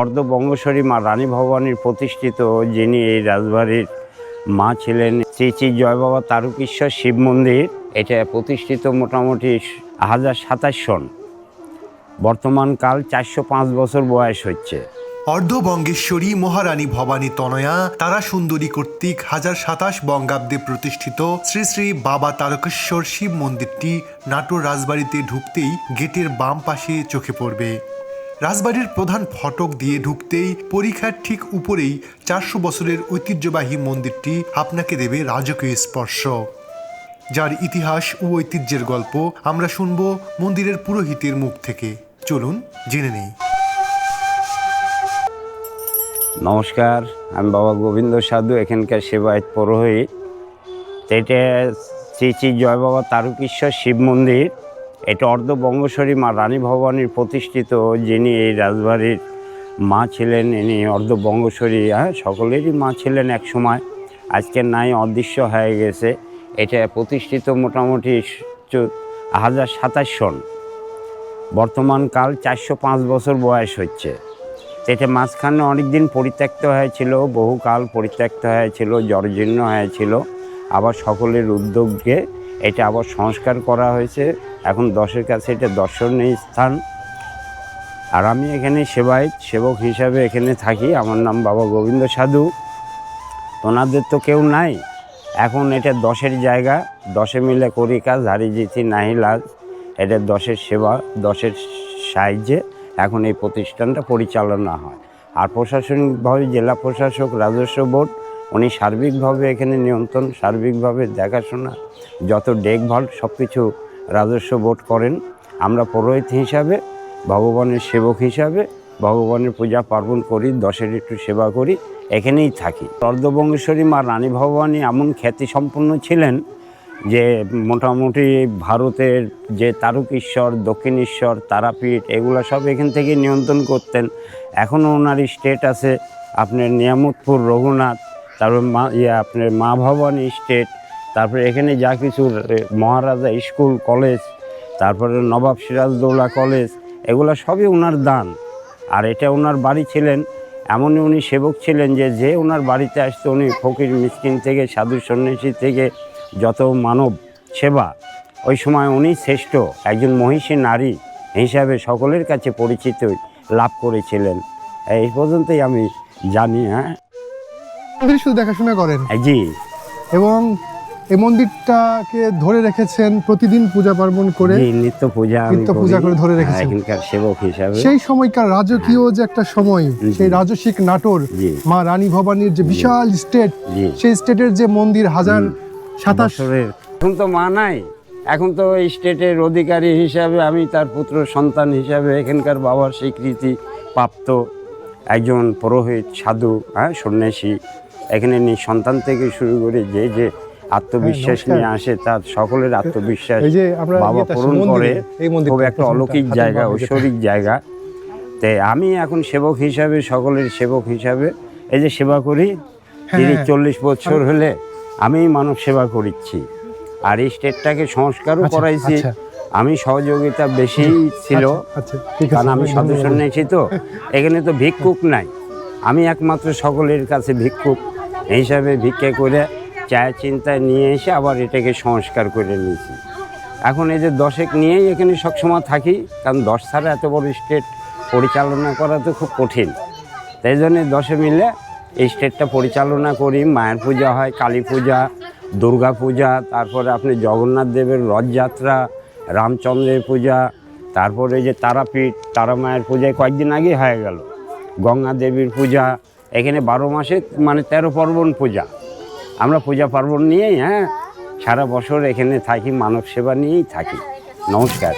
অর্ধবঙ্গেশ্বরী মা রানী ভবানীর প্রতিষ্ঠিত যিনি এই রাজবাড়ির মা ছিলেন শ্রী শ্রী জয় বাবা তারকেশ্বর শিব মন্দির। এটা প্রতিষ্ঠিত মোটামুটি 1027 সন। বর্তমান কাল 405 বছর বয়স হচ্ছে। অর্ধবঙ্গেশ্বরী মহারানী ভবানী তনয়া তারা সুন্দরী কর্তৃক 1027 বঙ্গাব্দে প্রতিষ্ঠিত শ্রী শ্রী বাবা তারকেশ্বর শিব মন্দিরটি নাটোর রাজবাড়িতে ঢুকতেই গেটের বাম পাশে চোখে পড়বে। রাজবাড়ির প্রধান ফটক দিয়ে ঢুকতেই পরিখার ঠিক উপরেই 400 বছরের ঐতিহ্যবাহী মন্দিরটি আপনাকে দেবে রাজকীয় স্পর্শ, যার ইতিহাস ও ঐতিহ্যের গল্প আমরা শুনব মন্দিরের পুরোহিতের মুখ থেকে। চলুন জেনে নেই। নমস্কার, আমি বাবা গোবিন্দ সাধু, এখানকার সেবায়ত পুরোহিত। এটা শ্রী শ্রী জয় বাবা তারকেশ্বর শিব মন্দির। এটা অর্ধবঙ্গেশ্বরী মা রানী ভবানীর প্রতিষ্ঠিত যিনি এই রাজবাড়ির মা ছিলেন, ইনি অর্ধবঙ্গেশ্বরী সকলেরই মা ছিলেন এক সময়, আজকে নাই, অদৃশ্য হয়ে গেছে। এটা প্রতিষ্ঠিত মোটামুটি 1027 সন। বর্তমান কাল 405 বছর বয়স হচ্ছে। এটা মাঝখানে অনেক দিন পরিত্যক্ত হয়েছিল, বহুকাল পরিত্যক্ত হয়েছিল, জর্জীর্ণ হয়েছিল। আবার সকলের উদ্যোগে এটা আবার সংস্কার করা হয়েছে। এখন 10-এর কাছে এটা দর্শনীয় স্থান। আর আমি এখানে সেবক হিসাবে এখানে থাকি। আমার নাম বাবা গোবিন্দ সাধু। ওনাদের তো কেউ নাই, এখন এটা 10-এর জায়গা, 10-এ মিলে করি কাজ, হারি জিতি নাহি লাজ। এটা 10-এর সেবা, 10-এর সাহায্যে এখন এই প্রতিষ্ঠানটা পরিচালনা হয়। আর প্রশাসনিকভাবে জেলা প্রশাসক, রাজস্ব বোর্ড, উনি সার্বিকভাবে এখানে নিয়ন্ত্রণ, সার্বিকভাবে দেখাশোনা, যত দেখভাল সব কিছু রাজস্ব বোর্ড করেন। আমরা পুরোহিত হিসাবে, ভগবানের সেবক হিসাবে ভগবানের পূজা পার্বণ করি, 10-এর একটু সেবা করি, এখানেই থাকি। অর্ধবঙ্গেশ্বরী মা রানী ভবানী এমন খ্যাতিসম্পন্ন ছিলেন যে মোটামুটি ভারতের যে তারকেশ্বর, দক্ষিণেশ্বর, তারাপীঠ, এগুলো সব এখান থেকে নিয়ন্ত্রণ করতেন। এখনও ওনার স্টেট আছে আপনার নিয়ামতপুর, রঘুনাথ, তারপর আপনার মা ভবানী স্টেট, তারপরে এখানে যা কিছু মহারাজা স্কুল, কলেজ, তারপরে নবাব সিরাজদৌল্লা কলেজ, এগুলো সবই ওনার দান। আর এটা ওনার বাড়ি ছিলেন, এমনই উনি সেবক ছিলেন যে ওনার বাড়িতে আসতো, উনি ফকির মিসকিন থেকে, সাধু সন্ন্যাসী থেকে যত মানব সেবা, ওই সময় উনি শ্রেষ্ঠ একজন মহিষী নারী হিসাবে সকলের কাছে পরিচিত লাভ করেছিলেন। এই পর্যন্তই আমি জানি। মন্দির শুধু দেখাশোনা করেন? জি। এবং এই মন্দিরটাকে ধরে রেখেছেন প্রতিদিন পূজা পার্বণ করে, নিত্য পূজা করে ধরে রেখেছেন এখানকার সেবক হিসাবে। সেই সময়কার রাজকীয় যে একটা সময়, সেই রাজসিক নাটোর মা রানী ভবানীর যে বিশাল স্টেট, সেই স্টেটের যে মন্দির 1027। এখন তো মা নাই, এখন তো এই স্টেটের অধিকারী হিসাবে আমি তার পুত্র সন্তান হিসাবে এখানকার বাবার স্বীকৃতি প্রাপ্ত একজন পুরোহিত, সাধু, সন্ন্যাসী। এখানে সন্তান থেকে শুরু করে যে আত্মবিশ্বাস নিয়ে আসে, তার সকলের আত্মবিশ্বাস বাবা পূরণ করে। খুব একটা অলৌকিক জায়গা, ঐশ্বরিক জায়গা। তাই আমি এখন সেবক হিসাবে, সকলের সেবক হিসাবে এই যে সেবা করি, 30-40 বছর হলে আমি মানব সেবা করিচ্ছি। আর এই স্টেটটাকে সংস্কারও করাইছি। আমি সহযোগিতা বেশি ছিল, কারণ আমি সাধু সন্ন্যাসী, তো এখানে তো ভিক্ষুক নাই। আমি একমাত্র সকলের কাছে ভিক্ষুক হিসাবে ভিক্ষা করে চায় চিন্তায় নিয়ে এসে আবার এটাকে সংস্কার করে নিয়েছি। এখন এই যে 10-এক নিয়েই এখানে সবসময় থাকি, কারণ 10 ছাড়া এত বড় স্টেট পরিচালনা করা তো খুব কঠিন। তাই জন্যে 10-এ মিলে এই স্টেটটা পরিচালনা করি। মায়ের পূজা হয়, কালী পূজা, দুর্গা পূজা, তারপরে আপনি জগন্নাথ দেবের রথযাত্রা, রামচন্দ্রের পূজা, তারপরে যে তারাপীঠ, তারা মায়ের পূজায় কয়েকদিন আগে হয়ে গেল, গঙ্গা দেবীর পূজা। এখানে 12 মাসে মানে 13 পার্বণ পূজা। আমরা পূজা পার্বণ নিয়েই সারা বছর এখানে থাকি, মানব সেবা নিয়েই থাকি। নমস্কার।